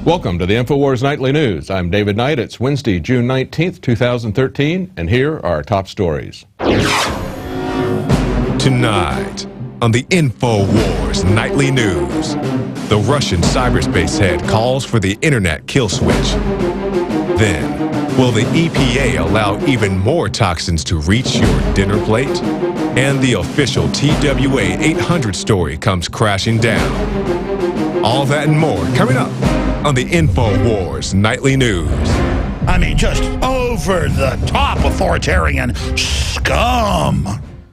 Welcome to the Infowars Nightly News. I'm David Knight. It's Wednesday, June 19th, 2013, and here are our top stories. Tonight on the Infowars Nightly News, the Russian cyberspace head calls for the internet kill switch. Then, will the EPA allow even more toxins to reach your dinner plate? And the official TWA 800 story comes crashing down. All that and more coming up on the Infowars Nightly News. I mean, just over-the-top authoritarian scum.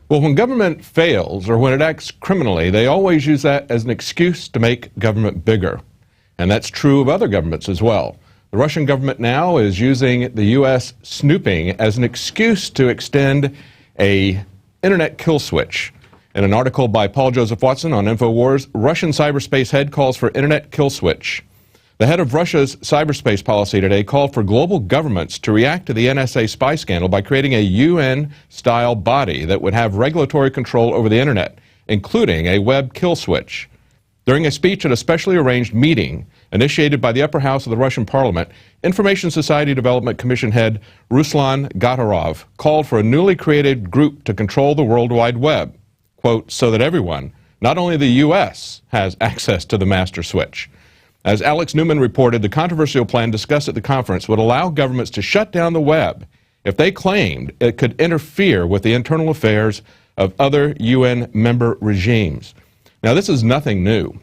Well, when government fails or when it acts criminally, they always use that as an excuse to make government bigger. And that's true of other governments as well. The Russian government now is using the U.S. snooping as an excuse to extend a internet kill switch. In an article by Paul Joseph Watson on Infowars, Russian cyberspace head calls for internet kill switch. The head of Russia's cyberspace policy today called for global governments to react to the NSA spy scandal by creating a UN-style body that would have regulatory control over the internet, including a web kill switch. During a speech at a specially arranged meeting initiated by the upper house of the Russian parliament, Information Society Development Commission head Ruslan Gatarov called for a newly created group to control the World Wide Web, quote, so that everyone, not only the U.S., has access to the master switch. As Alex Newman reported, the controversial plan discussed at the conference would allow governments to shut down the web if they claimed it could interfere with the internal affairs of other UN member regimes. Now, this is nothing new.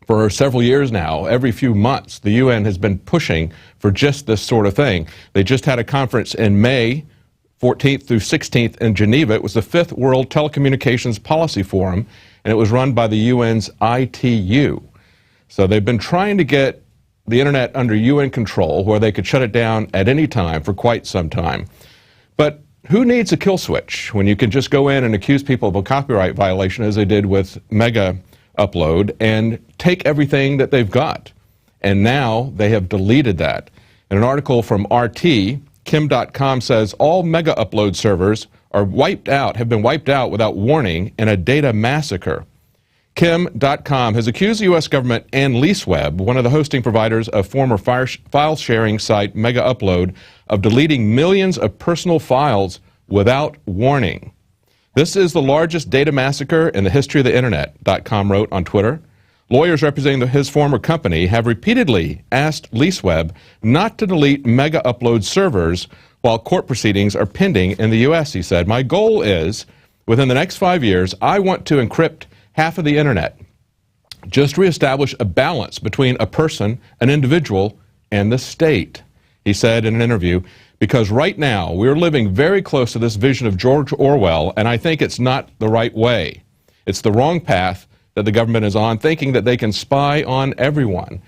For several years now, every few months, the UN has been pushing for just this sort of thing. They just had a conference in May 14th through 16th in Geneva. It was the fifth World Telecommunications Policy Forum, and it was run by the UN's ITU. So they've been trying to get the internet under UN control where they could shut it down at any time for quite some time. But who needs a kill switch when you can just go in and accuse people of a copyright violation as they did with Megaupload and take everything that they've got? And now they have deleted that. In an article from RT, Dotcom says all Megaupload servers are have been wiped out without warning in a data massacre. Dotcom has accused the U.S. government and LeaseWeb, one of the hosting providers of former file-sharing site Megaupload, of deleting millions of personal files without warning. This is the largest data massacre in the history of the internet, Dotcom wrote on Twitter. Lawyers representing his former company have repeatedly asked LeaseWeb not to delete Megaupload servers while court proceedings are pending in the U.S., he said. My goal is, within the next 5 years, I want to encrypt half of the internet. Just reestablish a balance between a person, an individual, and the state, he said in an interview, because right now we're living very close to this vision of George Orwell, and I think it's not the right way. It's the wrong path that the government is on, thinking that they can spy on everyone.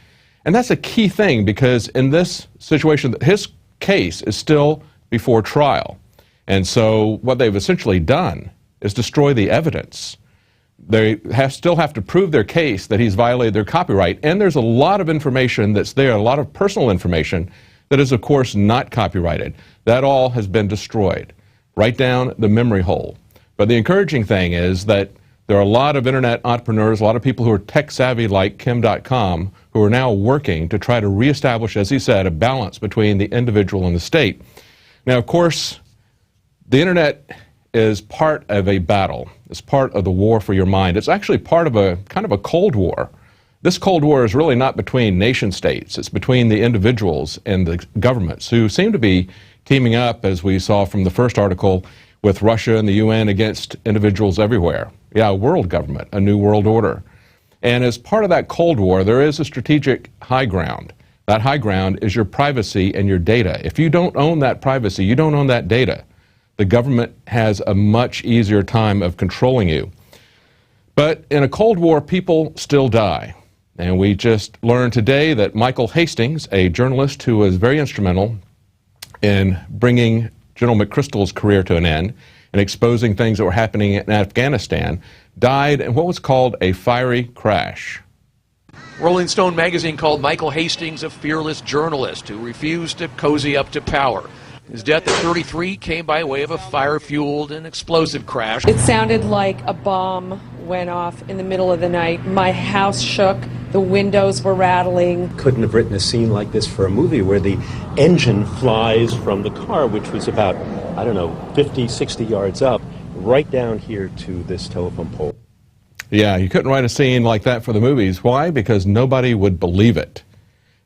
And that's a key thing, because in this situation, his case is still before trial. And so what they've essentially done is destroy the evidence. They still have to prove their case that he's violated their copyright, and there's a lot of information that's there, a lot of personal information that is, of course, not copyrighted. That all has been destroyed, right down the memory hole. But the encouraging thing is that there are a lot of internet entrepreneurs, a lot of people who are tech-savvy like Dotcom, who are now working to try to reestablish, as he said, a balance between the individual and the state. Now, of course, the internet is part of a battle. It's part of the war for your mind. It's actually part of a kind of a Cold War. This Cold War is really not between nation states. It's between the individuals and the governments who seem to be teaming up, as we saw from the first article, with Russia and the UN against individuals everywhere. Yeah, a world government, a new world order. And as part of that Cold War, there is a strategic high ground. That high ground is your privacy and your data. If you don't own that privacy, you don't own that data, the government has a much easier time of controlling you. But in a Cold War, people still die. And we just learned today that Michael Hastings, a journalist who was very instrumental in bringing General McChrystal's career to an end and exposing things that were happening in Afghanistan, died in what was called a fiery crash. Rolling Stone magazine called Michael Hastings a fearless journalist who refused to cozy up to power. His death at 33 came by way of a fire-fueled and explosive crash. It sounded like a bomb went off in the middle of the night. My house shook. The windows were rattling. Couldn't have written a scene like this for a movie where the engine flies from the car, which was about, I don't know, 50, 60 yards up, right down here to this telephone pole. Yeah, you couldn't write a scene like that for the movies. Why? Because nobody would believe it.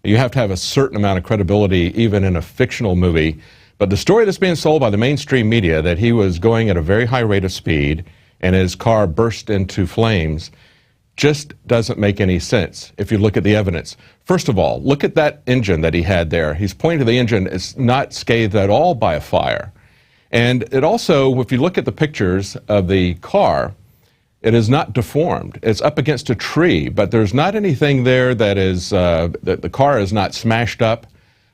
You have to have a certain amount of credibility even in a fictional movie. But the story that's being sold by the mainstream media, that he was going at a very high rate of speed and his car burst into flames, just doesn't make any sense if you look at the evidence. First of all, look at that engine that he had there. He's pointing to the engine. It's not scathed at all by a fire. And it also, if you look at the pictures of the car, it is not deformed. It's up against a tree, but there's not anything there that is, the car is not smashed up.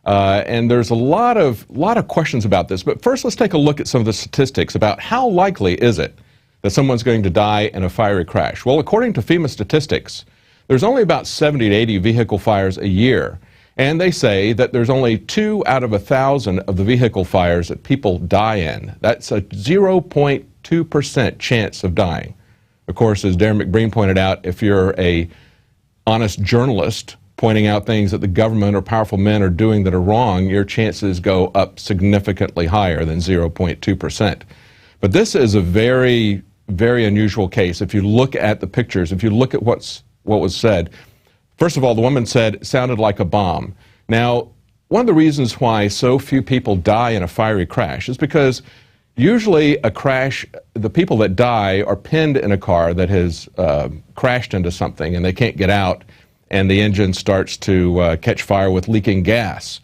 And there's a lot of questions about this. But first, let's take a look at some of the statistics about how likely is it that someone's going to die in a fiery crash. Well, according to FEMA statistics, there's only about 70 to 80 vehicle fires a year. And they say that there's only 2 out of 1,000 of the vehicle fires that people die in. That's a 0.2% chance of dying. Of course, as Darren McBreen pointed out, if you're a honest journalist pointing out things that the government or powerful men are doing that are wrong, your chances go up significantly higher than 0.2%. But this is a very, very unusual case. If you look at the pictures, if you look at what was said, first of all, the woman said it sounded like a bomb. Now, one of the reasons why so few people die in a fiery crash is because usually a crash, the people that die are pinned in a car that has crashed into something and they can't get out, and the engine starts to catch fire with leaking gas.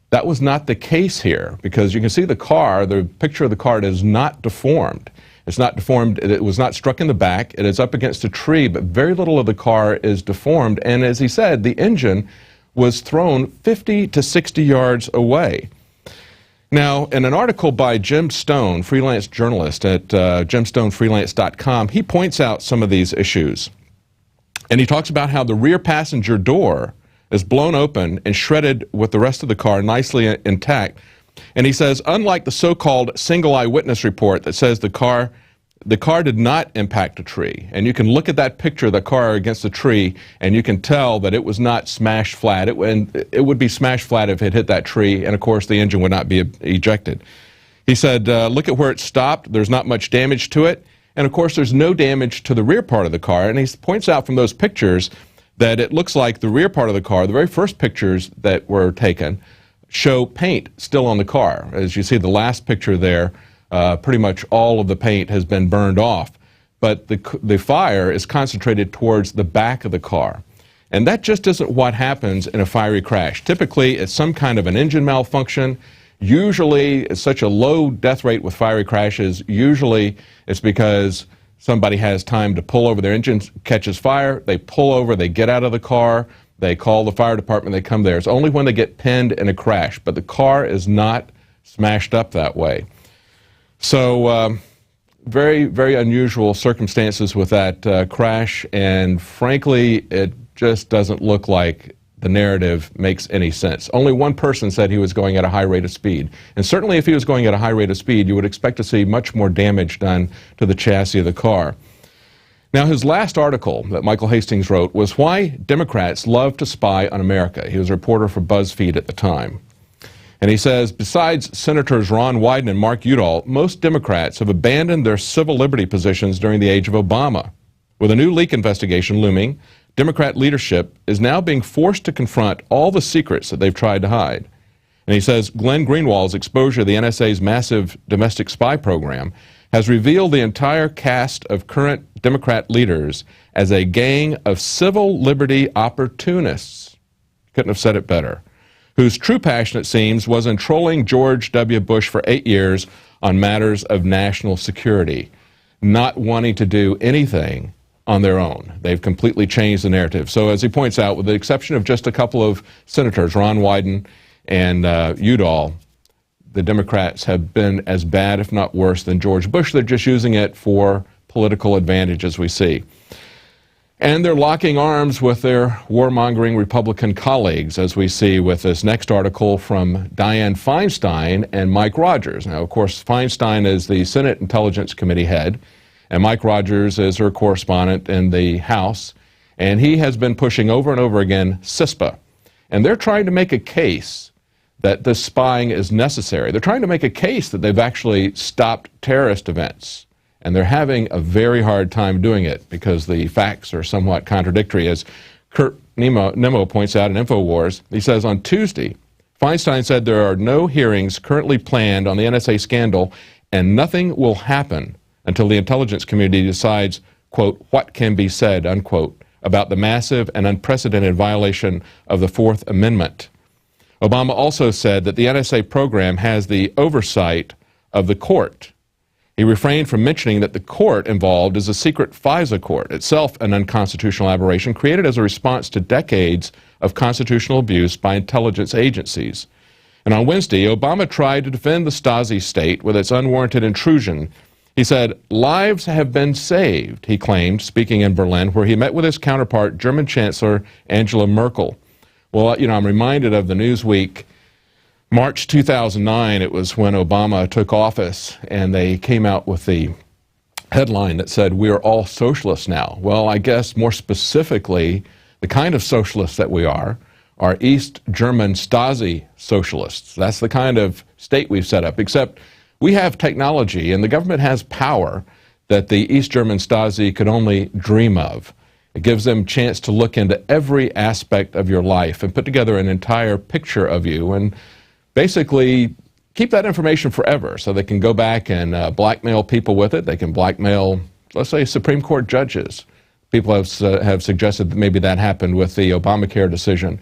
That was not the case here, because you can see the car, the picture of the car is not deformed. It's not deformed, it was not struck in the back, it is up against a tree, but very little of the car is deformed. And as he said, the engine was thrown 50 to 60 yards away. Now, in an article by Jim Stone, freelance journalist at jimstonefreelance.com, he points out some of these issues. And he talks about how the rear passenger door is blown open and shredded with the rest of the car nicely intact. And he says, unlike the so-called single eyewitness report that says the car did not impact a tree. And you can look at that picture of the car against the tree, and you can tell that it was not smashed flat. It would be smashed flat if it hit that tree, and of course the engine would not be ejected. He said, look at where it stopped. There's not much damage to it. And of course there's no damage to the rear part of the car. And he points out from those pictures that it looks like the rear part of the car, the very first pictures that were taken, show paint still on the car. As you see the last picture there, pretty much all of the paint has been burned off. But the fire is concentrated towards the back of the car. And that just isn't what happens in a fiery crash. Typically, it's some kind of an engine malfunction. Usually, it's such a low death rate with fiery crashes. Usually, it's because somebody has time to pull over, their engine catches fire, they pull over, they get out of the car, they call the fire department, they come there. It's only when they get pinned in a crash, but the car is not smashed up that way. So very, very unusual circumstances with that crash, and frankly, it just doesn't look like the narrative makes any sense. Only one person said he was going at a high rate of speed. And certainly if he was going at a high rate of speed, you would expect to see much more damage done to the chassis of the car. Now, his last article that Michael Hastings wrote was Why Democrats Love to Spy on America. He was a reporter for BuzzFeed at the time. And he says, besides Senators Ron Wyden and Mark Udall, most Democrats have abandoned their civil liberty positions during the age of Obama. With a new leak investigation looming, Democrat leadership is now being forced to confront all the secrets that they've tried to hide. And he says Glenn Greenwald's exposure to the NSA's massive domestic spy program has revealed the entire cast of current Democrat leaders as a gang of civil liberty opportunists. Couldn't have said it better. Whose true passion, it seems, was in trolling George W. Bush for 8 years on matters of national security, not wanting to do anything on their own. They've completely changed the narrative. So as he points out, with the exception of just a couple of senators, Ron Wyden and Udall, the Democrats have been as bad, if not worse, than George Bush. They're just using it for political advantage, as we see. And they're locking arms with their warmongering Republican colleagues, as we see with this next article from Dianne Feinstein and Mike Rogers. Now, of course, Feinstein is the Senate Intelligence Committee head, and Mike Rogers is her correspondent in the House. And he has been pushing over and over again CISPA. And they're trying to make a case that this spying is necessary. They're trying to make a case that they've actually stopped terrorist events. And they're having a very hard time doing it because the facts are somewhat contradictory. As Kurt Nemo points out in Infowars, he says on Tuesday, Feinstein said there are no hearings currently planned on the NSA scandal and nothing will happen until the intelligence community decides, quote, what can be said, unquote, about the massive and unprecedented violation of the Fourth Amendment. Obama also said that the NSA program has the oversight of the court. He refrained from mentioning that the court involved is a secret FISA court, itself an unconstitutional aberration created as a response to decades of constitutional abuse by intelligence agencies. And on Wednesday, Obama tried to defend the Stasi state with its unwarranted intrusion. He said, lives have been saved, he claimed, speaking in Berlin, where he met with his counterpart, German Chancellor Angela Merkel. Well, you know, I'm reminded of the Newsweek, March 2009, it was when Obama took office, and they came out with the headline that said, we are all socialists now. Well, I guess more specifically, the kind of socialists that we are East German Stasi socialists. That's the kind of state we've set up, except we have technology and the government has power that the East German Stasi could only dream of. It gives them a chance to look into every aspect of your life and put together an entire picture of you and basically keep that information forever so they can go back and blackmail people with it. They can blackmail, let's say, Supreme Court judges. People have suggested that maybe that happened with the Obamacare decision.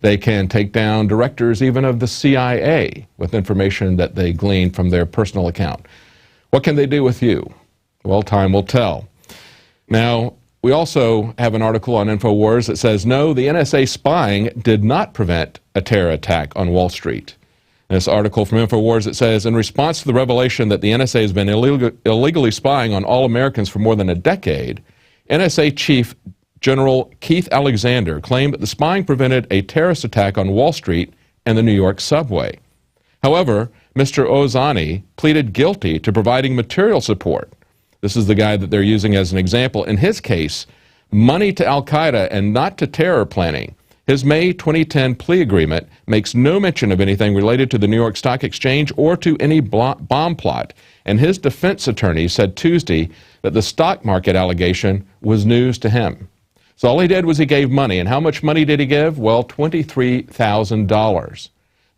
They can take down directors even of the CIA with information that they glean from their personal account. What can they do with you? Well, time will tell. Now, we also have an article on Infowars that says, no, the NSA spying did not prevent a terror attack on Wall Street. This article from Infowars, it says, in response to the revelation that the NSA has been illegally spying on all Americans for more than a decade, NSA Chief General Keith Alexander claimed that the spying prevented a terrorist attack on Wall Street and the New York subway. However, Mr. Ozani pleaded guilty to providing material support. This is the guy that they're using as an example. In his case, money to al-Qaeda and not to terror planning. His May 2010 plea agreement makes no mention of anything related to the New York Stock Exchange or to any bomb plot, and his defense attorney said Tuesday that the stock market allegation was news to him. So all he did was he gave money, and how much money did he give? Well, $23,000.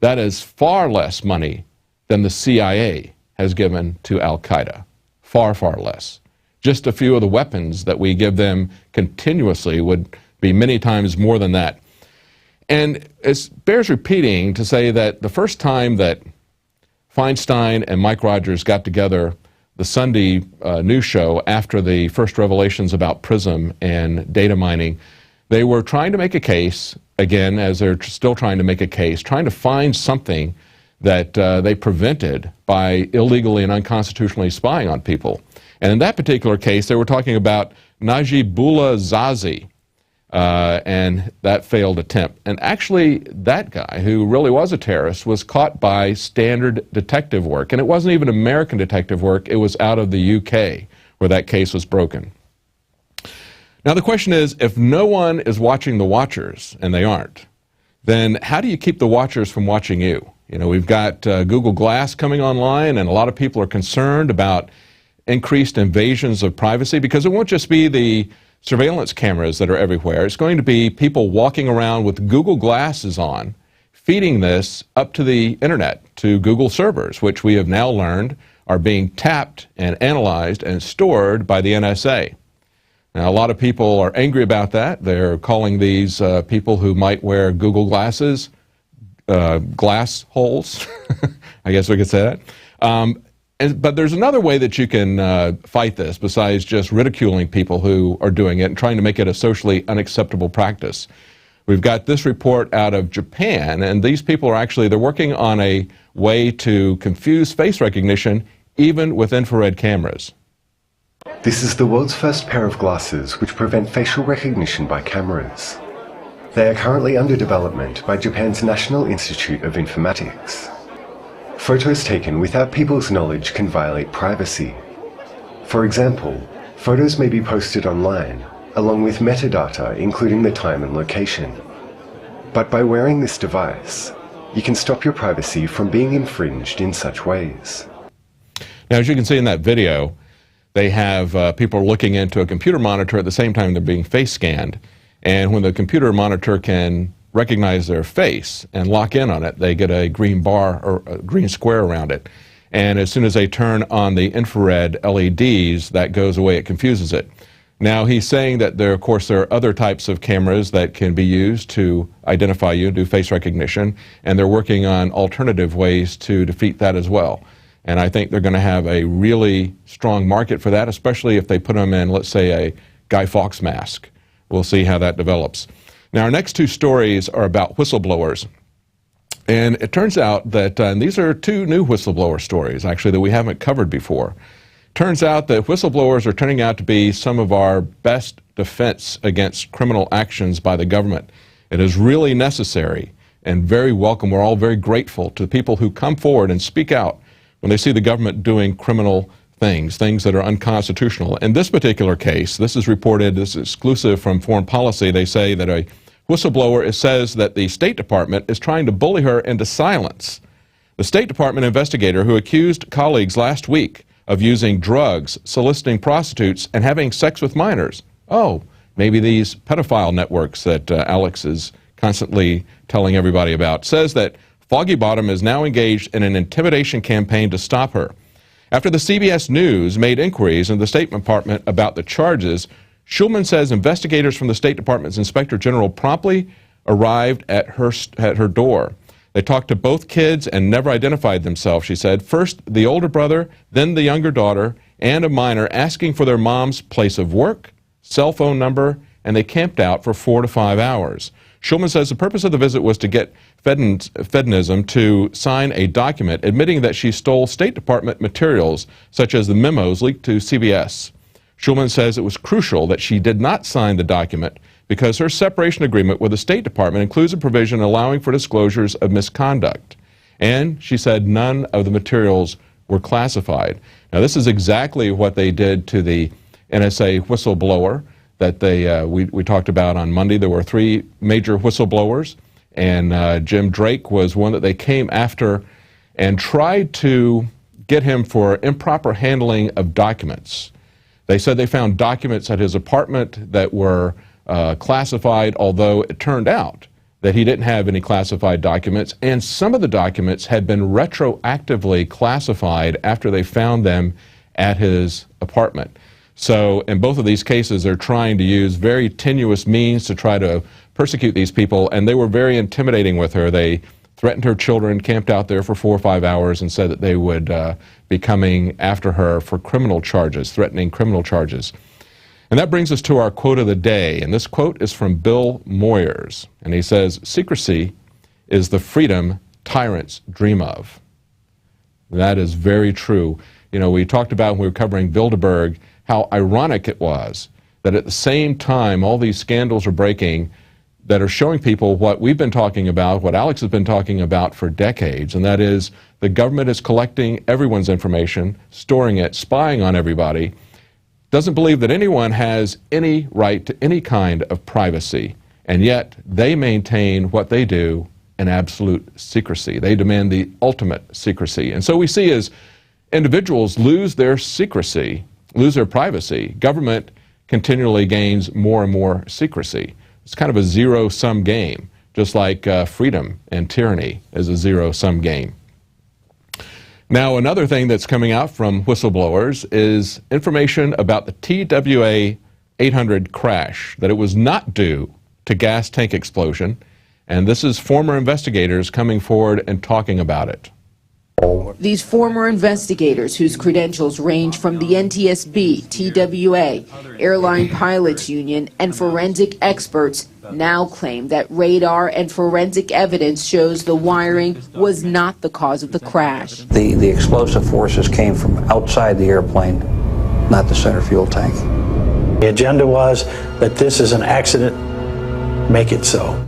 That is far less money than the CIA has given to al-Qaeda. Far, far less. Just a few of the weapons that we give them continuously would be many times more than that. And it bears repeating to say that the first time that Feinstein and Mike Rogers got together, the Sunday news show after the first revelations about PRISM and data mining, they were trying to make a case, again, as they're still trying to make a case, trying to find something that they prevented by illegally and unconstitutionally spying on people. And in that particular case, they were talking about Najibullah Zazi, and that failed attempt. And actually, that guy, who really was a terrorist, was caught by standard detective work. And it wasn't even American detective work. It was out of the UK, where that case was broken. Now, the question is, if no one is watching the watchers, and they aren't, then how do you keep the watchers from watching you? You know, we've got Google Glass coming online, and a lot of people are concerned about increased invasions of privacy, because it won't just be the surveillance cameras that are everywhere. It's going to be people walking around with Google Glasses on, feeding this up to the internet, to Google servers, which we have now learned are being tapped and analyzed and stored by the NSA. Now, a lot of people are angry about that. They're calling these people who might wear Google Glasses glass holes. I guess we could say that. But there's another way that you can fight this besides just ridiculing people who are doing it and trying to make it a socially unacceptable practice. We've got this report out of Japan, and these people are actually, they're working on a way to confuse face recognition even with infrared cameras. This is the world's first pair of glasses which prevent facial recognition by cameras. They are currently under development by Japan's National Institute of Informatics. Photos taken without people's knowledge can violate privacy. For example, photos may be posted online, along with metadata including the time and location. But by wearing this device, you can stop your privacy from being infringed in such ways. Now, as you can see in that video, they have people looking into a computer monitor at the same time they're being face scanned. And when the computer monitor can recognize their face and lock in on it, they get a green bar or a green square around it. And as soon as they turn on the infrared LEDs, that goes away, it confuses it. Now, he's saying that there are other types of cameras that can be used to identify you, do face recognition, and they're working on alternative ways to defeat that as well. And I think they're going to have a really strong market for that, especially if they put them in, let's say, a Guy Fawkes mask. We'll see how that develops. Now, our next two stories are about whistleblowers. And it turns out that, and these are two new whistleblower stories, actually, that we haven't covered before. Turns out that whistleblowers are turning out to be some of our best defense against criminal actions by the government. It is really necessary and very welcome. We're all very grateful to the people who come forward and speak out when they see the government doing criminal things that are unconstitutional. In this particular case, this is reported, this is exclusive from Foreign Policy. They say that a whistleblower says that the State Department is trying to bully her into silence. The State Department investigator who accused colleagues last week of using drugs, soliciting prostitutes, and having sex with minors. Oh, maybe these pedophile networks that Alex is constantly telling everybody about, says that Foggy Bottom is now engaged in an intimidation campaign to stop her. After the CBS News made inquiries in the State Department about the charges, Schulman says investigators from the State Department's Inspector General promptly arrived at her door. They talked to both kids and never identified themselves, she said. First the older brother, then the younger daughter, and a minor, asking for their mom's place of work, cell phone number, and they camped out for 4 to 5 hours. Schulman says the purpose of the visit was to get Federalism to sign a document admitting that she stole State Department materials, such as the memos leaked to CBS. Schulman says it was crucial that she did not sign the document because her separation agreement with the State Department includes a provision allowing for disclosures of misconduct. And she said none of the materials were classified. Now, this is exactly what they did to the NSA whistleblower that we talked about on Monday. There were 3 major whistleblowers, and Jim Drake was one that they came after and tried to get him for improper handling of documents. They said they found documents at his apartment that were classified, although it turned out that he didn't have any classified documents, and some of the documents had been retroactively classified after they found them at his apartment. So in both of these cases, they're trying to use very tenuous means to try to persecute these people, and they were very intimidating with her. They threatened her children, camped out there for 4 or 5 hours, and said that they would be coming after her for criminal charges, threatening criminal charges. And that brings us to our quote of the day, and this quote is from Bill Moyers, and he says, "Secrecy is the freedom tyrants dream of." That is very true. You know, we talked about when we were covering Bilderberg how ironic it was that at the same time all these scandals are breaking that are showing people what we've been talking about, what Alex has been talking about for decades, and that is the government is collecting everyone's information, storing it, spying on everybody, doesn't believe that anyone has any right to any kind of privacy, and yet they maintain what they do in absolute secrecy. They demand the ultimate secrecy. And so we see as individuals lose their secrecy, lose their privacy, government continually gains more and more secrecy. It's kind of a zero-sum game, just like freedom and tyranny is a zero-sum game. Now, another thing that's coming out from whistleblowers is information about the TWA 800 crash, that it was not due to gas tank explosion, and this is former investigators coming forward and talking about it. These former investigators, whose credentials range from the NTSB, TWA, Airline Pilots Union, and forensic experts, now claim that radar and forensic evidence shows the wiring was not the cause of the crash. The explosive forces came from outside the airplane, not the center fuel tank. The agenda was that this is an accident, make it so.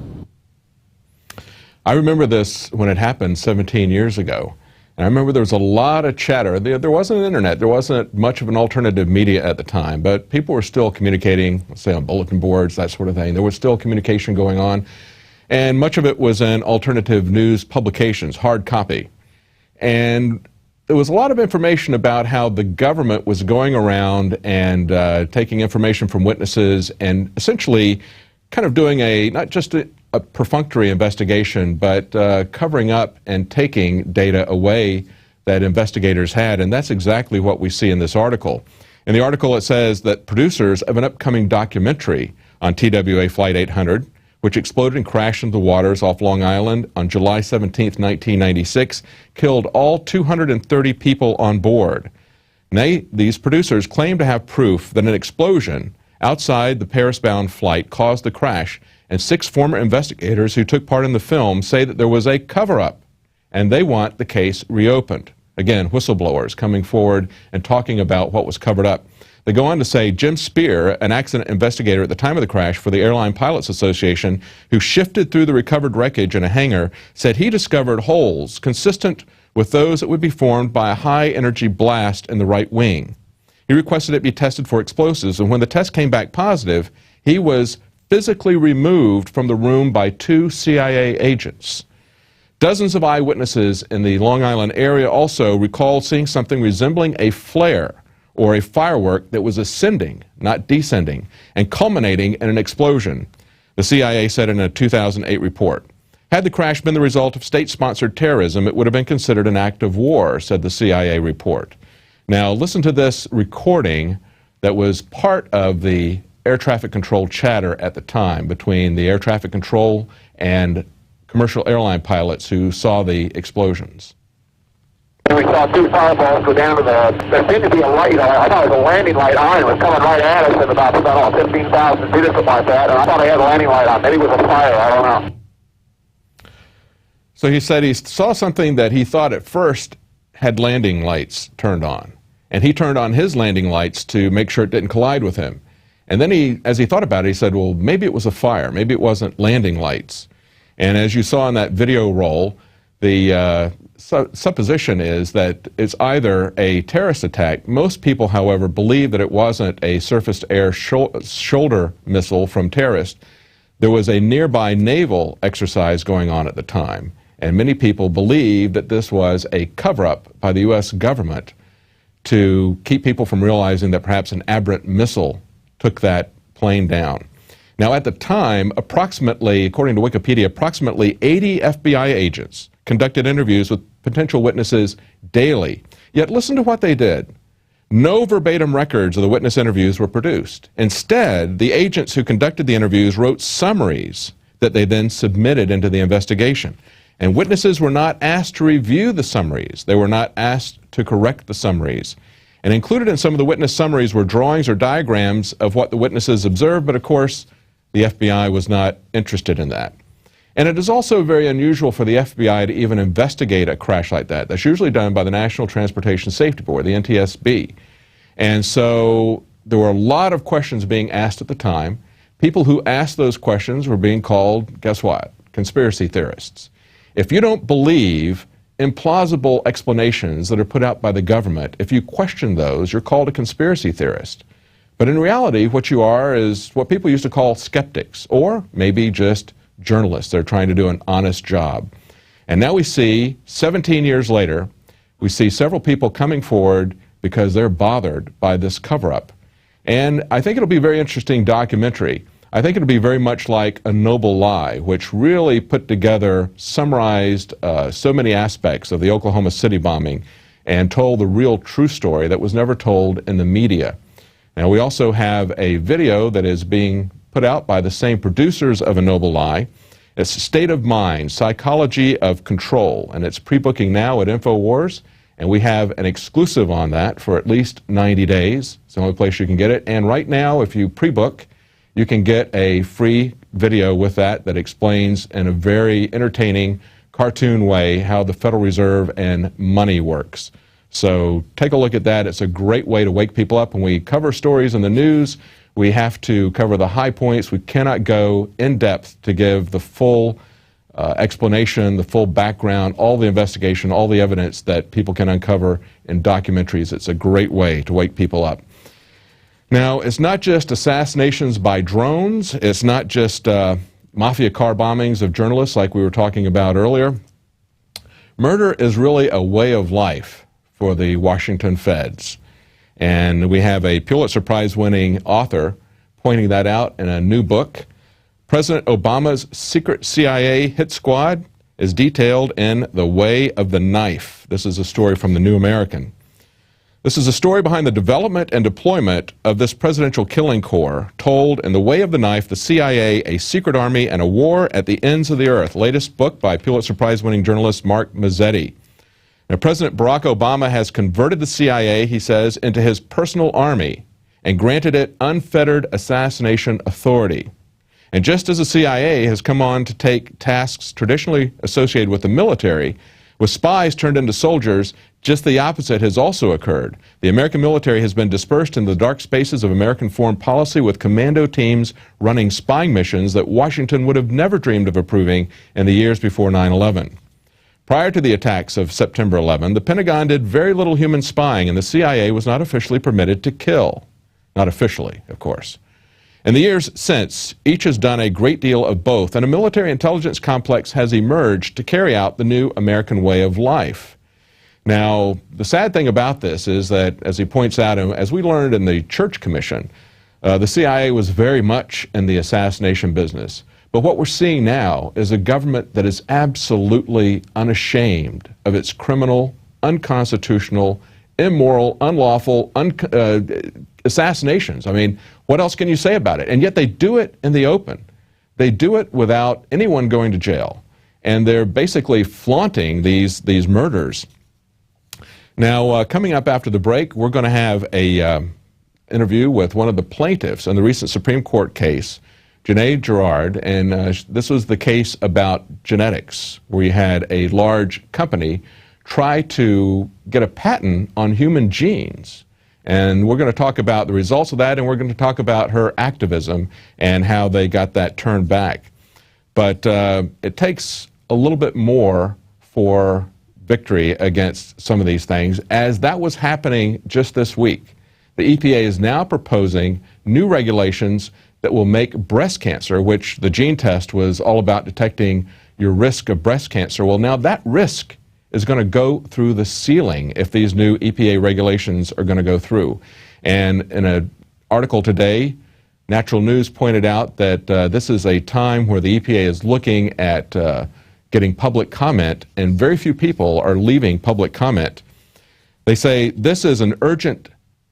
I remember this when it happened 17 years ago. And I remember there was a lot of chatter. There wasn't an internet. There wasn't much of an alternative media at the time, but people were still communicating, let's say on bulletin boards, that sort of thing. There was still communication going on, and much of it was in alternative news publications, hard copy. And there was a lot of information about how the government was going around and taking information from witnesses and essentially kind of doing not just a perfunctory investigation, but covering up and taking data away that investigators had. And that's exactly what we see in this article. In the article, it says that producers of an upcoming documentary on TWA Flight 800, which exploded and crashed into the waters off Long Island on July 17, 1996, killed all 230 people on board. These producers claim to have proof that an explosion outside the Paris-bound flight caused the crash, and 6 former investigators who took part in the film say that there was a cover-up, and they want the case reopened. Again, whistleblowers coming forward and talking about what was covered up. They go on to say Jim Spear, an accident investigator at the time of the crash for the Airline Pilots Association, who shifted through the recovered wreckage in a hangar, said he discovered holes consistent with those that would be formed by a high-energy blast in the right wing. He requested it be tested for explosives, and when the test came back positive, he was physically removed from the room by 2 CIA agents. Dozens of eyewitnesses in the Long Island area also recalled seeing something resembling a flare or a firework that was ascending, not descending, and culminating in an explosion, the CIA said in a 2008 report. Had the crash been the result of state-sponsored terrorism, it would have been considered an act of war, said the CIA report. Now, listen to this recording that was part of the air traffic control chatter at the time between the air traffic control and commercial airline pilots who saw the explosions. We saw 2 fireballs go down to there seemed to be a light, I thought it was a landing light on, it was coming right at us at about, I don't know, 15,000 feet or something like that, and I thought I had a landing light on. Maybe it was a fire, I don't know. So he said he saw something that he thought at first had landing lights turned on. And he turned on his landing lights to make sure it didn't collide with him. And then as he thought about it, he said, well, maybe it was a fire. Maybe it wasn't landing lights. And as you saw in that video roll, the supposition is that it's either a terrorist attack. Most people, however, believe that it wasn't a surface-to-air shoulder missile from terrorists. There was a nearby naval exercise going on at the time, and many people believe that this was a cover-up by the U.S. government to keep people from realizing that perhaps an aberrant missile took that plane down. Now, at the time, approximately, according to Wikipedia, approximately 80 FBI agents conducted interviews with potential witnesses daily. Yet listen to what they did. No verbatim records of the witness interviews were produced. Instead, the agents who conducted the interviews wrote summaries that they then submitted into the investigation. And witnesses were not asked to review the summaries. They were not asked to correct the summaries. And included in some of the witness summaries were drawings or diagrams of what the witnesses observed, but of course, the FBI was not interested in that. And it is also very unusual for the FBI to even investigate a crash like that. That's usually done by the National Transportation Safety Board, the NTSB. And so there were a lot of questions being asked at the time. People who asked those questions were being called, guess what? Conspiracy theorists. If you don't believe implausible explanations that are put out by the government, if you question those, you're called a conspiracy theorist. But in reality, what you are is what people used to call skeptics, or maybe just journalists that are trying to do an honest job. And now we see, 17 years later, we see several people coming forward because they're bothered by this cover-up. And I think it'll be a very interesting documentary. I think it'll be very much like A Noble Lie, which really put together, summarized so many aspects of the Oklahoma City bombing and told the real true story that was never told in the media. Now, we also have a video that is being put out by the same producers of A Noble Lie. It's State of Mind, Psychology of Control, and it's pre-booking now at Infowars, and we have an exclusive on that for at least 90 days. It's the only place you can get it. And right now, if you pre-book, you can get a free video with that explains in a very entertaining, cartoon way how the Federal Reserve and money works. So take a look at that. It's a great way to wake people up. When we cover stories in the news, we have to cover the high points. We cannot go in depth to give the full explanation, the full background, all the investigation, all the evidence that people can uncover in documentaries. It's a great way to wake people up. Now, it's not just assassinations by drones. It's not just mafia car bombings of journalists like we were talking about earlier. Murder is really a way of life for the Washington feds. And we have a Pulitzer Prize-winning author pointing that out in a new book. President Obama's secret CIA hit squad is detailed in The Way of the Knife. This is a story from the New American. This is a story behind the development and deployment of this presidential killing corps, told in The Way of the Knife, the CIA, a secret army, and a war at the ends of the earth. Latest book by Pulitzer Prize-winning journalist Mark Mazzetti. Now, President Barack Obama has converted the CIA, he says, into his personal army and granted it unfettered assassination authority. And just as the CIA has come on to take tasks traditionally associated with the military, with spies turned into soldiers, just the opposite has also occurred. The American military has been dispersed into the dark spaces of American foreign policy with commando teams running spying missions that Washington would have never dreamed of approving in the years before 9/11. Prior to the attacks of September 11, the Pentagon did very little human spying, and the CIA was not officially permitted to kill. Not officially, of course. In the years since, each has done a great deal of both, and a military intelligence complex has emerged to carry out the new American way of life. Now, the sad thing about this is that, as he points out, and as we learned in the Church Commission, the CIA was very much in the assassination business. But what we're seeing now is a government that is absolutely unashamed of its criminal, unconstitutional, immoral, unlawful assassinations. I mean, what else can you say about it? And yet they do it in the open. They do it without anyone going to jail. And they're basically flaunting these murders. Now, coming up after the break, we're going to have a interview with one of the plaintiffs in the recent Supreme Court case, Genae Girard, and this was the case about genetics, where you had a large company try to get a patent on human genes. And we're going to talk about the results of that, and we're going to talk about her activism and how they got that turned back. But it takes a little bit more for victory against some of these things, as that was happening just this week. The EPA is now proposing new regulations that will make breast cancer, which the gene test was all about detecting your risk of breast cancer. Well, now that risk is going to go through the ceiling if these new EPA regulations are going to go through. And in an article today, Natural News pointed out that this is a time where the EPA is looking at getting public comment, and very few people are leaving public comment. They say this is an urgent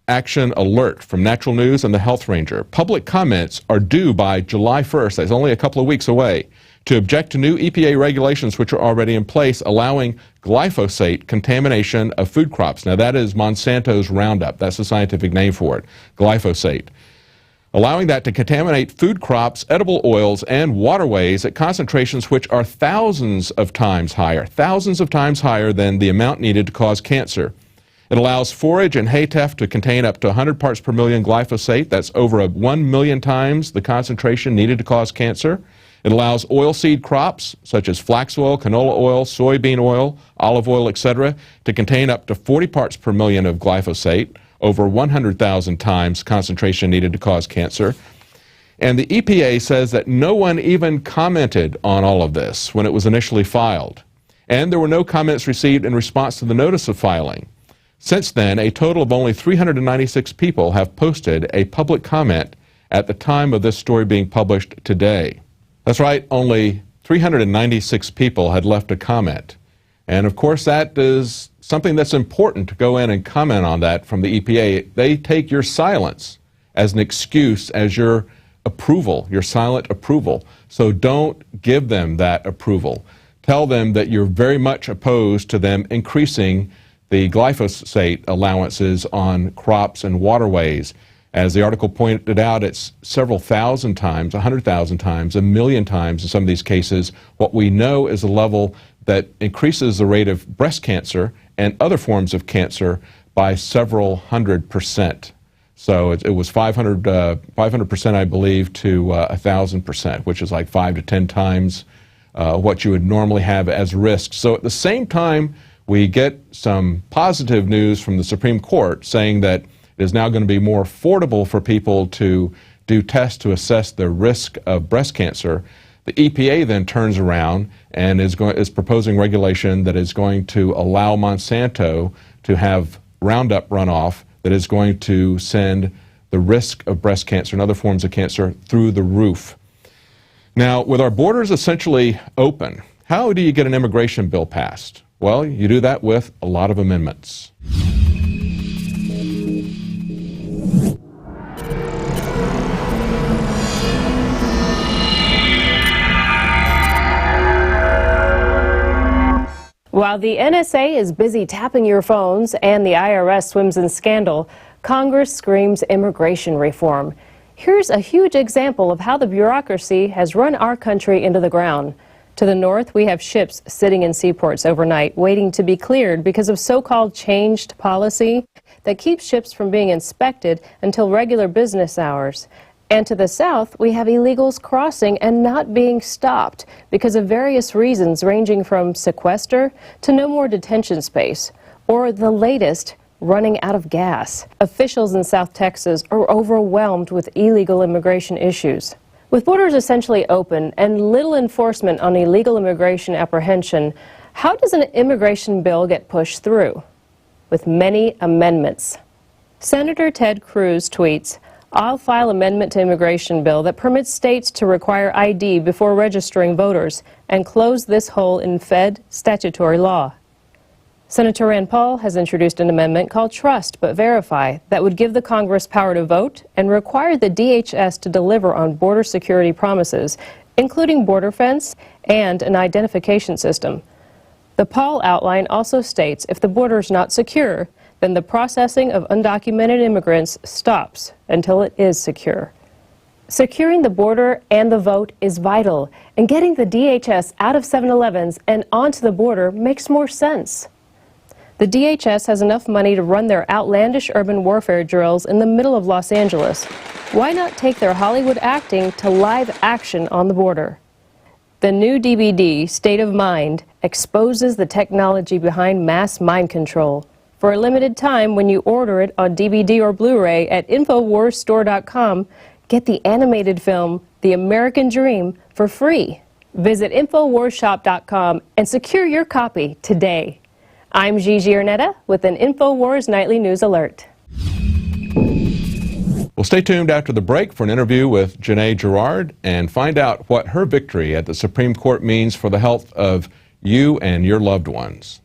action alert from Natural News and the Health Ranger. Public comments are due by July 1st, that's only a couple of weeks away, to object to new EPA regulations which are already in place, allowing glyphosate contamination of food crops. Now that is Monsanto's Roundup, that's the scientific name for it, glyphosate. Allowing that to contaminate food crops, edible oils, and waterways at concentrations which are thousands of times higher than the amount needed to cause cancer. It allows forage and hay teff to contain up to 100 parts per million glyphosate. That's over 1 million times the concentration needed to cause cancer. It allows oilseed crops, such as flax oil, canola oil, soybean oil, olive oil, etc., to contain up to 40 parts per million of glyphosate, over 100,000 times concentration needed to cause cancer. And the EPA says that no one even commented on all of this when it was initially filed. And there were no comments received in response to the notice of filing. Since then, a total of only 396 people have posted a public comment at the time of this story being published today. That's right, only 396 people had left a comment. And of course, that is something that's important to go in and comment on that from the EPA. They take your silence as an excuse, as your approval, your silent approval. So don't give them that approval. Tell them that you're very much opposed to them increasing the glyphosate allowances on crops and waterways. As the article pointed out, it's several thousand times, 100,000 times, 1 million times in some of these cases. What we know is a level that increases the rate of breast cancer and other forms of cancer by several 100%. So it was 500%, I believe, to 1,000%, which is like 5 to 10 times what you would normally have as risks. So at the same time, we get some positive news from the Supreme Court saying that it is now going to be more affordable for people to do tests to assess the risk of breast cancer. The EPA then turns around and is proposing regulation that is going to allow Monsanto to have Roundup runoff that is going to send the risk of breast cancer and other forms of cancer through the roof. Now, with our borders essentially open, how do you get an immigration bill passed? Well, you do that with a lot of amendments. While the NSA is busy tapping your phones and the IRS swims in scandal, Congress screams immigration reform. Here's a huge example of how the bureaucracy has run our country into the ground. To the north, we have ships sitting in seaports overnight, waiting to be cleared because of so-called changed policy that keeps ships from being inspected until regular business hours. And to the south, we have illegals crossing and not being stopped because of various reasons ranging from sequester to no more detention space, or the latest, running out of gas. Officials in South Texas are overwhelmed with illegal immigration issues. With borders essentially open and little enforcement on illegal immigration apprehension, how does an immigration bill get pushed through? With many amendments. Senator Ted Cruz tweets, "I'll file amendment to immigration bill that permits states to require ID before registering voters and close this hole in Fed statutory law." Senator Rand Paul has introduced an amendment called Trust But Verify that would give the Congress power to vote and require the DHS to deliver on border security promises, including border fence and an identification system. The Paul outline also states if the border is not secure, then the processing of undocumented immigrants stops until it is secure. Securing the border and the vote is vital, and getting the DHS out of 7-Elevens and onto the border makes more sense. The DHS has enough money to run their outlandish urban warfare drills in the middle of Los Angeles. Why not take their Hollywood acting to live action on the border? The new DVD, State of Mind, exposes the technology behind mass mind control. For a limited time, when you order it on DVD or Blu-ray at InfoWarsStore.com, get the animated film, The American Dream, for free. Visit InfoWarsShop.com and secure your copy today. I'm Gigi Arnetta with an InfoWars Nightly News Alert. Well, stay tuned after the break for an interview with Genae Girard and find out what her victory at the Supreme Court means for the health of you and your loved ones.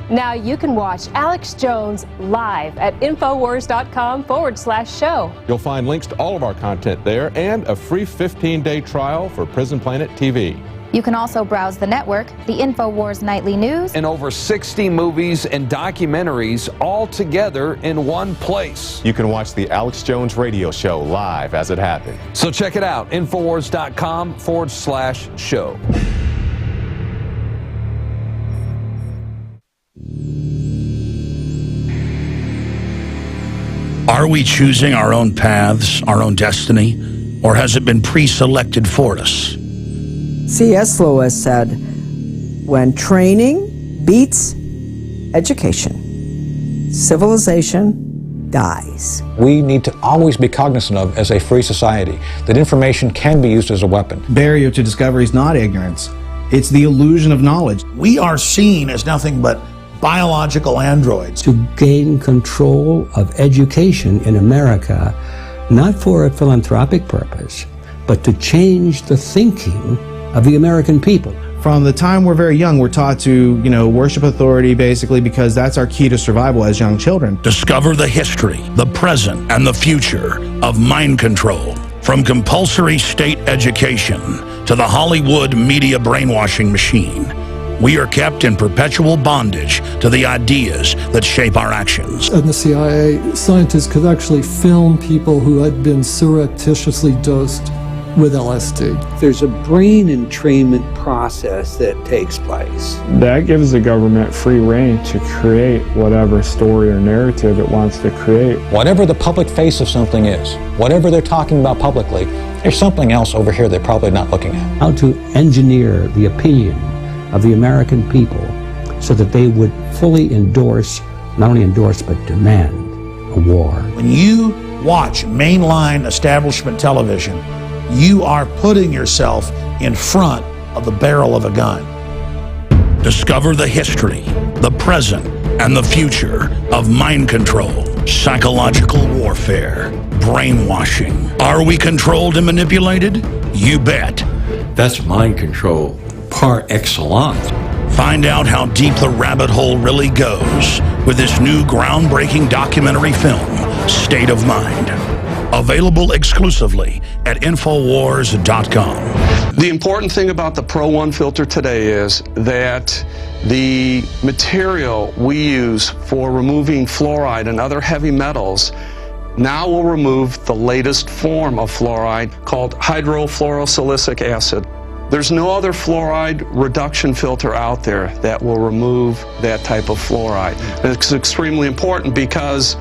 Now you can watch Alex Jones live at Infowars.com/show. You'll find links to all of our content there and a free 15-day trial for Prison Planet TV. You can also browse the network, the Infowars Nightly News, and over 60 movies and documentaries all together in one place. You can watch the Alex Jones radio show live as it happened. So check it out, Infowars.com/show. Are we choosing our own paths, our own destiny, or has it been pre-selected for us? C.S. Lewis said, when training beats education, civilization dies. We need to always be cognizant of, as a free society, that information can be used as a weapon. Barrier to discovery is not ignorance. It's the illusion of knowledge. We are seen as nothing but biological androids. To gain control of education in America, not for a philanthropic purpose, but to change the thinking of the American people. From the time we're very young, we're taught to, worship authority basically because that's our key to survival as young children. Discover the history, the present, and the future of mind control. From compulsory state education to the Hollywood media brainwashing machine, we are kept in perpetual bondage to the ideas that shape our actions. And the CIA scientists could actually film people who had been surreptitiously dosed with LSD. There's a brain entrainment process that takes place. That gives the government free rein to create whatever story or narrative it wants to create. Whatever the public face of something is, whatever they're talking about publicly, there's something else over here they're probably not looking at. How to engineer the opinion of the American people so that they would fully endorse, not only endorse, but demand a war. When you watch mainline establishment television, you are putting yourself in front of the barrel of a gun. Discover the history, the present, and the future of mind control, psychological warfare, brainwashing. Are we controlled and manipulated? You bet. That's mind control par excellence. Find out how deep the rabbit hole really goes with this new groundbreaking documentary film, State of Mind. Available exclusively at Infowars.com. The important thing about the Pro 1 filter today is that the material we use for removing fluoride and other heavy metals now will remove the latest form of fluoride called hydrofluorosilicic acid. There's no other fluoride reduction filter out there that will remove that type of fluoride. And it's extremely important because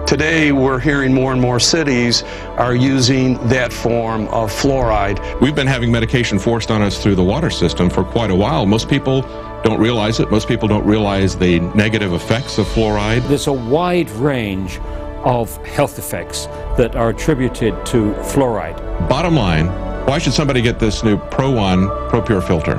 today we're hearing more and more cities are using that form of fluoride. We've been having medication forced on us through the water system for quite a while. Most people don't realize it. Most people don't realize the negative effects of fluoride. There's a wide range of health effects that are attributed to fluoride. Bottom line, why should somebody get this new Pro 1 ProPure filter?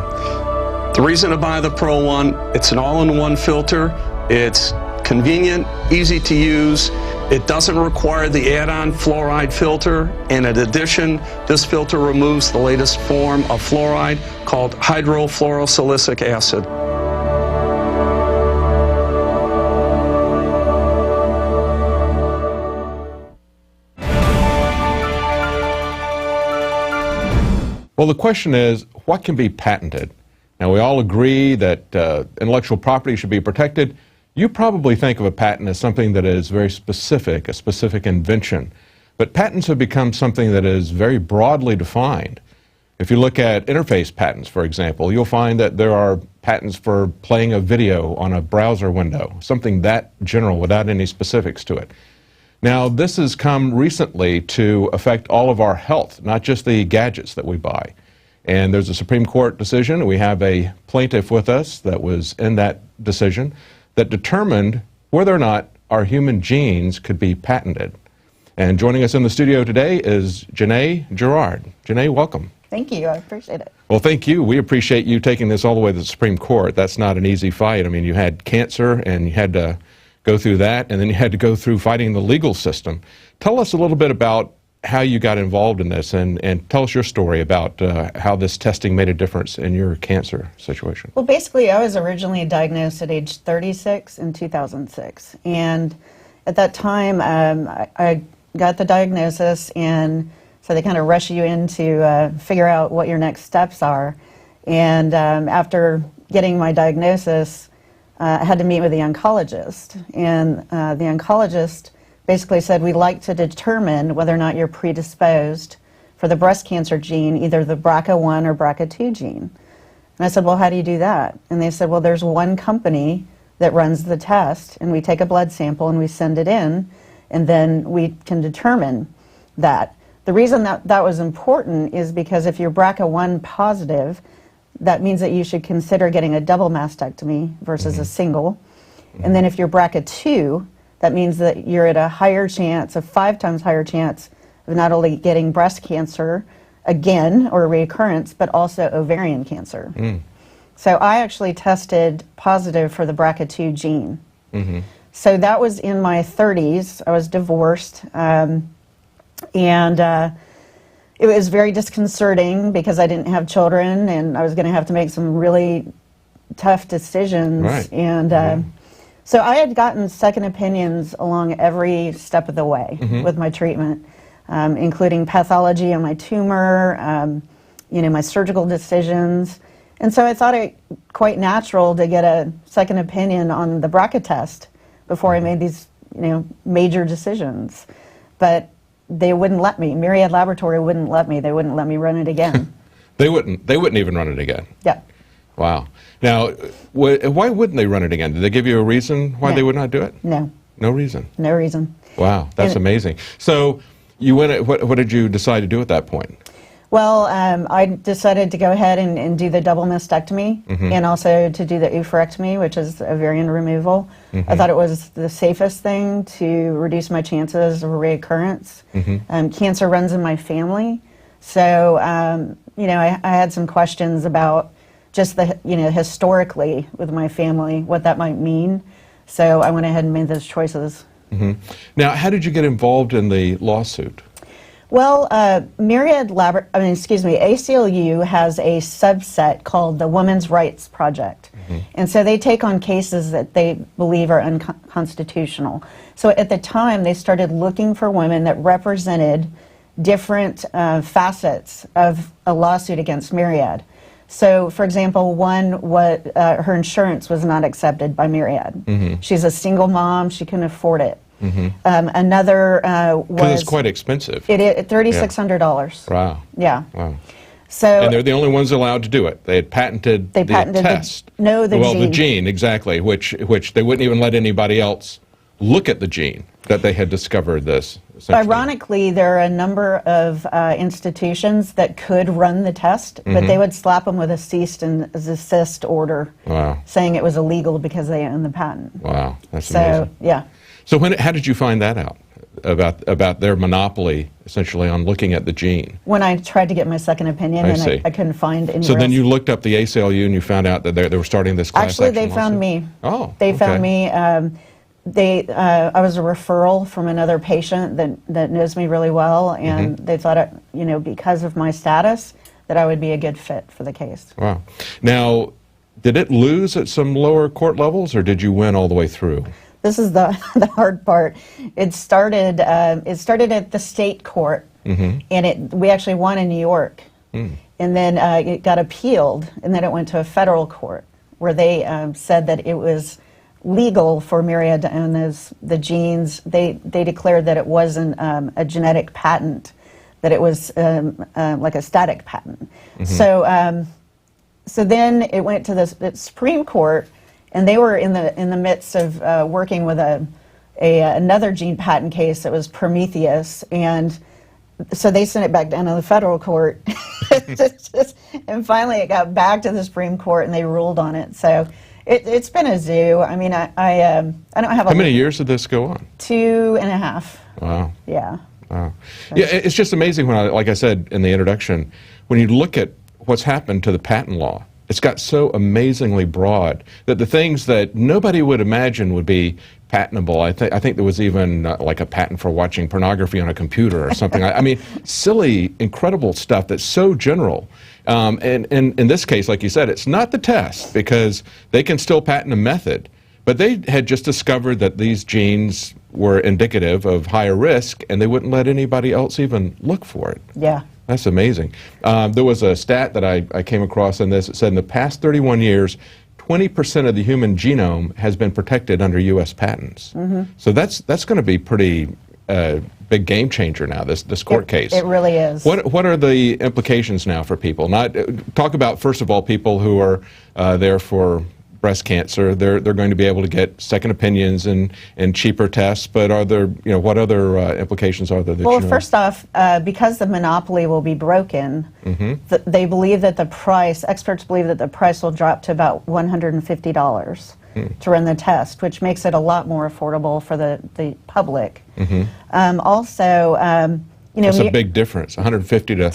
The reason to buy the Pro 1, it's an all-in-one filter. It's convenient, easy to use. It doesn't require the add-on fluoride filter. And in addition, this filter removes the latest form of fluoride called hydrofluorosilicic acid. Well, the question is, what can be patented? Now, we all agree that intellectual property should be protected. You probably think of a patent as something that is very specific, a specific invention. But patents have become something that is very broadly defined. If you look at interface patents, for example, you'll find that there are patents for playing a video on a browser window, something that general without any specifics to it. Now, this has come recently to affect all of our health, not just the gadgets that we buy. And there's a Supreme Court decision. We have a plaintiff with us that was in that decision that determined whether or not our human genes could be patented. And joining us in the studio today is Genae Girard. Genae, welcome. Thank you. I appreciate it. Well, thank you. We appreciate you taking this all the way to the Supreme Court. That's not an easy fight. I mean, you had cancer and you had to go through that, and then you had to go through fighting the legal system. Tell us a little bit about how you got involved in this, and tell us your story about how this testing made a difference in your cancer situation. Well, basically, I was originally diagnosed at age 36 in 2006. And at that time, I got the diagnosis, and so they kind of rush you in to figure out what your next steps are. And after getting my diagnosis, I had to meet with the oncologist, and the oncologist basically said, we'd like to determine whether or not you're predisposed for the breast cancer gene, either the BRCA1 or BRCA2 gene. And I said, well, how do you do that? And they said, well, there's one company that runs the test, and we take a blood sample and we send it in, and then we can determine that. The reason that that was important is because if you're BRCA1 positive, that means that you should consider getting a double mastectomy versus a single. And then if you're BRCA2, that means that you're at a higher chance, a 5 times higher chance of not only getting breast cancer again or recurrence, but also ovarian cancer. So I actually tested positive for the BRCA2 gene. So that was in my 30s. I was divorced, and it was very disconcerting because I didn't have children, and I was going to have to make some really tough decisions. Right. And so I had gotten second opinions along every step of the way with my treatment, including pathology on my tumor, you know, my surgical decisions. And so I thought it quite natural to get a second opinion on the BRCA test before I made these, you know, major decisions. But they wouldn't let me. Myriad Laboratory wouldn't let me. They wouldn't let me run it again. They wouldn't even run it again. Yeah. Wow. Now, why wouldn't they run it again? Did they give you a reason why they would not do it? No. No reason? No reason. Wow, that's amazing. So you went, what did you decide to do at that point? Well, I decided to go ahead and do the double mastectomy and also to do the oophorectomy, which is ovarian removal. I thought it was the safest thing to reduce my chances of reoccurrence. Cancer runs in my family. So, you know, I had some questions about just the, you know, historically with my family, what that might mean. So I went ahead and made those choices. Now, how did you get involved in the lawsuit? Well, ACLU has a subset called the Women's Rights Project. And so they take on cases that they believe are unconstitutional. So at the time, they started looking for women that represented different facets of a lawsuit against Myriad. So, for example, one, her insurance was not accepted by Myriad. She's a single mom. She couldn't afford it. Another was... it's quite expensive. $3,600. Wow. Yeah. Wow. So, and they're the only ones allowed to do it. They had patented the test. The gene. The gene, exactly, which they wouldn't even let anybody else look at the gene that they had discovered this. Ironically, there are a number of institutions that could run the test, but they would slap them with a cease and desist order saying it was illegal because they own the patent. Wow, that's amazing. Yeah. So how did you find that out, about their monopoly, essentially, on looking at the gene? When I tried to get my second opinion, I couldn't find any. So then you looked up the ACLU and you found out that they were starting this class action Actually, they found me. Oh, They found me. I was a referral from another patient that knows me really well, and they thought, you know, because of my status, that I would be a good fit for the case. Wow. Now, did it lose at some lower court levels, or did you win all the way through? This is the hard part. It started at the state court, and we actually won in New York, and then it got appealed, and then it went to a federal court where they said that it was legal for Myriad to own the genes. They declared that it wasn't a genetic patent, that it was like a static patent. So then it went to the Supreme Court, and they were in the midst of working with another gene patent case that was Prometheus, and so they sent it back down to the federal court, and finally it got back to the Supreme Court, and they ruled on it. So it's been a zoo. I mean, I don't have. How many years did this go on? 2.5. Wow. Yeah. Wow. Yeah, it's just amazing when like I said in the introduction, when you look at what's happened to the patent law. It's got so amazingly broad that the things that nobody would imagine would be patentable. I think there was even like a patent for watching pornography on a computer or something. I mean, silly, incredible stuff that's so general. And in this case, like you said, it's not the test because they can still patent a method. But they had just discovered that these genes were indicative of higher risk, and they wouldn't let anybody else even look for it. Yeah. That's amazing. There was a stat that I came across in this. It said in the past 31 years, 20% of the human genome has been protected under U.S. patents. So that's going to be pretty big game changer now, this court case. It really is. What are the implications now for people? Talk about, first of all, people who are there for breast cancer. They're going to be able to get second opinions and cheaper tests, but are there, what other implications are there? Well, first off, because the monopoly will be broken, they believe that experts believe that the price will drop to about $150 to run the test, which makes it a lot more affordable for the public. Also, that's a big difference, $150 to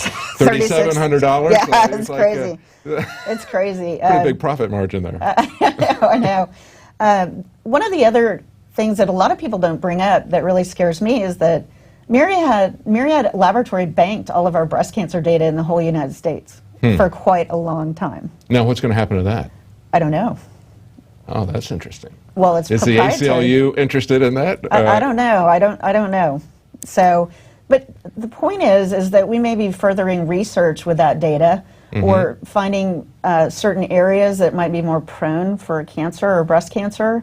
$3,700. Yeah, it's crazy. It's crazy. Pretty big profit margin there. I know. One of the other things that a lot of people don't bring up that really scares me is that Myriad Laboratory banked all of our breast cancer data in the whole United States for quite a long time. Now, what's going to happen to that? I don't know. Oh, that's interesting. Well, it's Is the ACLU interested in that? I don't know. I don't know. So, but the point is that we may be furthering research with that data, or finding certain areas that might be more prone for cancer or breast cancer,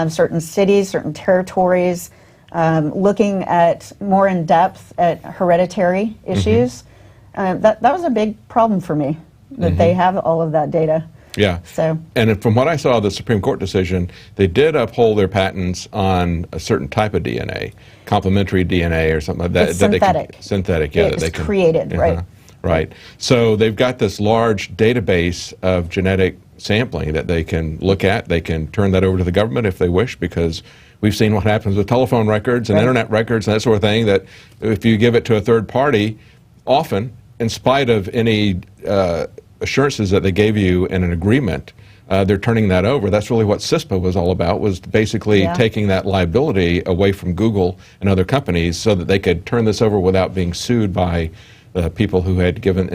certain cities, certain territories. looking at more in depth at hereditary issues. That was a big problem for me, that they have all of that data. Yeah. So. And from what I saw, the Supreme Court decision, they did uphold their patents on a certain type of DNA, complementary DNA or something like that. It's synthetic. Synthetic, yeah. It's created, right. Right. So they've got this large database of genetic sampling that they can look at. They can turn that over to the government if they wish, because we've seen what happens with telephone records and internet records and that sort of thing, that if you give it to a third party, often, in spite of any assurances that they gave you in an agreement, they're turning that over. That's really what CISPA was all about, was basically taking that liability away from Google and other companies so that they could turn this over without being sued by people who had given,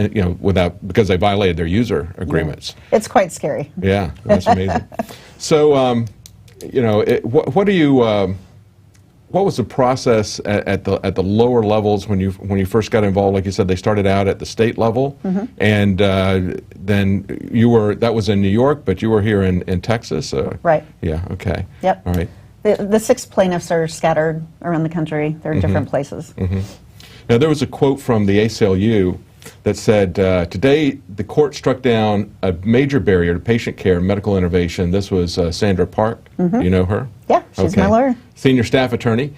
because they violated their user agreements. Yeah. It's quite scary. Yeah, that's amazing. So, what do you? What was the process at the lower levels when you first got involved? Like you said, they started out at the state level, and then that was in New York, but you were here in Texas. Right. Yeah. Okay. Yep. All right. The 6 plaintiffs are scattered around the country. They're in different places. Now, there was a quote from the ACLU that said, today the court struck down a major barrier to patient care and medical innovation. This was Sandra Park. You know her? Yeah, she's my lawyer. Senior staff attorney.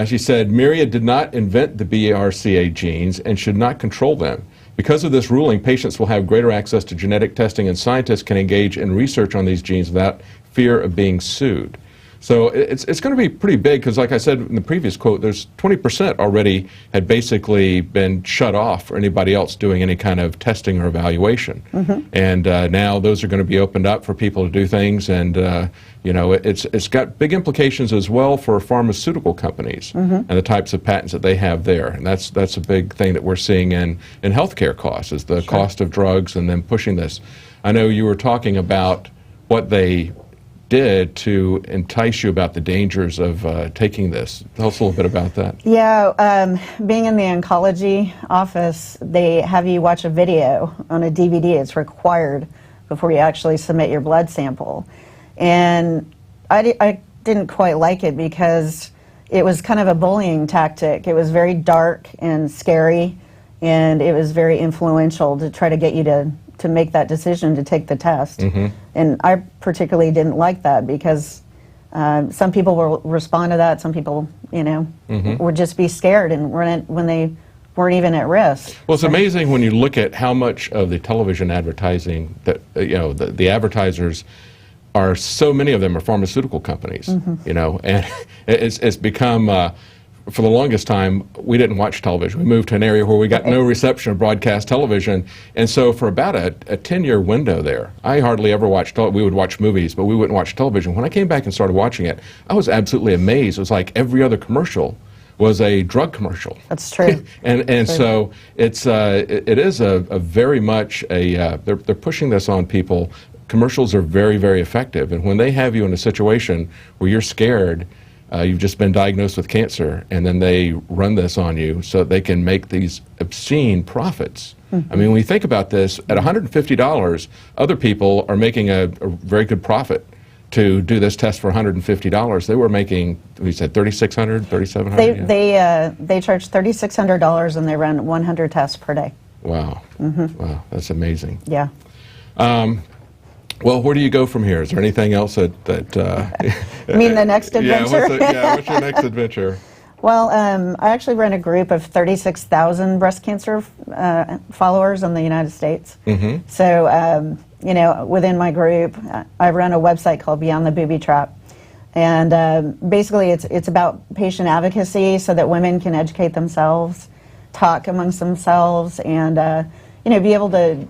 She said, Myriad did not invent the BRCA genes and should not control them. Because of this ruling, patients will have greater access to genetic testing, and scientists can engage in research on these genes without fear of being sued. So it's going to be pretty big, because like I said in the previous quote, there's 20% already had basically been shut off for anybody else doing any kind of testing or evaluation. And now those are going to be opened up for people to do things, and it's got big implications as well for pharmaceutical companies and the types of patents that they have there. And that's a big thing that we're seeing in healthcare costs, is the cost of drugs and then pushing this. I know you were talking about what they did to entice you about the dangers of taking this. Tell us a little bit about that. Yeah, being in the oncology office, they have you watch a video on a DVD. It's required before you actually submit your blood sample. And I didn't quite like it, because it was kind of a bullying tactic. It was very dark and scary, and it was very influential to try to get you to make that decision to take the test. And I particularly didn't like that, because some people will respond to that, some people, would just be scared and when they weren't even at risk. Well, it's amazing when you look at how much of the television advertising that, the advertisers are, so many of them are pharmaceutical companies, and it's become, for the longest time, we didn't watch television. We moved to an area where we got no reception of broadcast television. And so for about a 10-year window there, I hardly ever watched television. We would watch movies, but we wouldn't watch television. When I came back and started watching it, I was absolutely amazed. It was like every other commercial was a drug commercial. That's true. and so it is a very much they're pushing this on people. Commercials are very, very effective. And when they have you in a situation where you're scared, you've just been diagnosed with cancer, and then they run this on you so that they can make these obscene profits. I mean, when you think about this, at $150, other people are making a very good profit to do this test for $150. They were making, we said, $3,600, $3,700? They charge $3,600, and they run 100 tests per day. Wow. Wow, that's amazing. Yeah. Well, where do you go from here? Is there anything else that You mean the next adventure? What's your next adventure? Well, I actually run a group of 36,000 breast cancer followers in the United States. So, within my group, I run a website called Beyond the Booby Trap. And basically, it's about patient advocacy so that women can educate themselves, talk amongst themselves, and be able to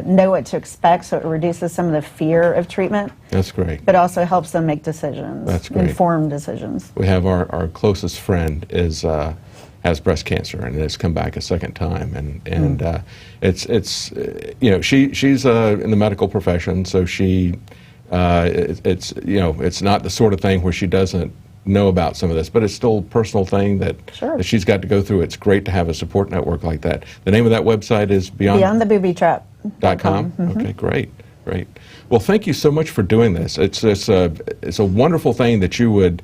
know what to expect, so it reduces some of the fear of treatment. That's great. But also helps them make decisions. That's great. Informed decisions. We have our closest friend has breast cancer, and has come back a second time, and she's in the medical profession, so she it's not the sort of thing where she doesn't know about some of this, but it's still a personal thing that she's got to go through. It's great to have a support network like that. The name of that website is beyondtheboobytrap.com. Okay, great. Well, thank you so much for doing this. It's a wonderful thing that you would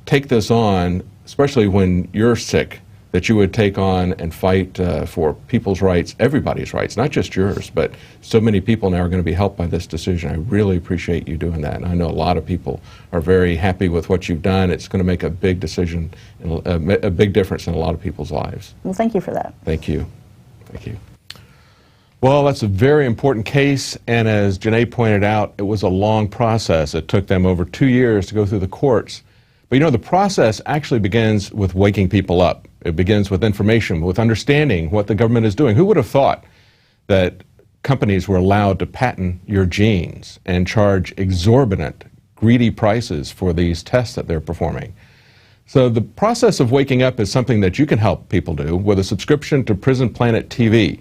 take this on, especially when you're sick, that you would take on and fight for people's rights, everybody's rights, not just yours, but so many people now are going to be helped by this decision. I really appreciate you doing that, and I know a lot of people are very happy with what you've done. It's going to make a big decision, a big difference in a lot of people's lives. Well, thank you for that. Thank you. Thank you. Well, that's a very important case, and as Genae pointed out, it was a long process. It took them over 2 years to go through the courts. But you know, the process actually begins with waking people up. It begins with information, with understanding what the government is doing. Who would have thought that companies were allowed to patent your genes and charge exorbitant, greedy prices for these tests that they're performing? So the process of waking up is something that you can help people do with a subscription to Prison Planet TV.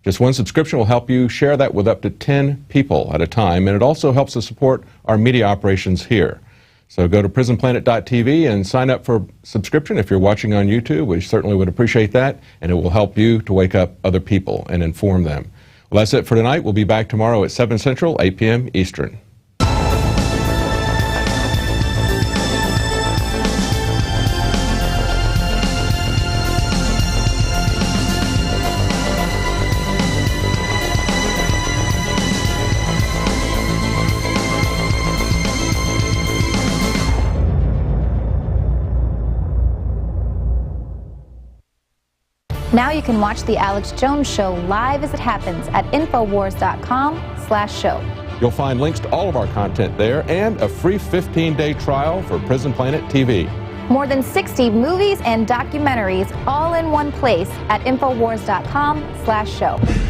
Just one subscription will help you share that with up to 10 people at a time, and it also helps us support our media operations here. So go to prisonplanet.tv and sign up for a subscription if you're watching on YouTube. We certainly would appreciate that, and it will help you to wake up other people and inform them. Well, that's it for tonight. We'll be back tomorrow at 7 Central, 8 p.m. Eastern. Now you can watch The Alex Jones Show live as it happens at Infowars.com/show. You'll find links to all of our content there and a free 15-day trial for Prison Planet TV. More than 60 movies and documentaries all in one place at Infowars.com/show.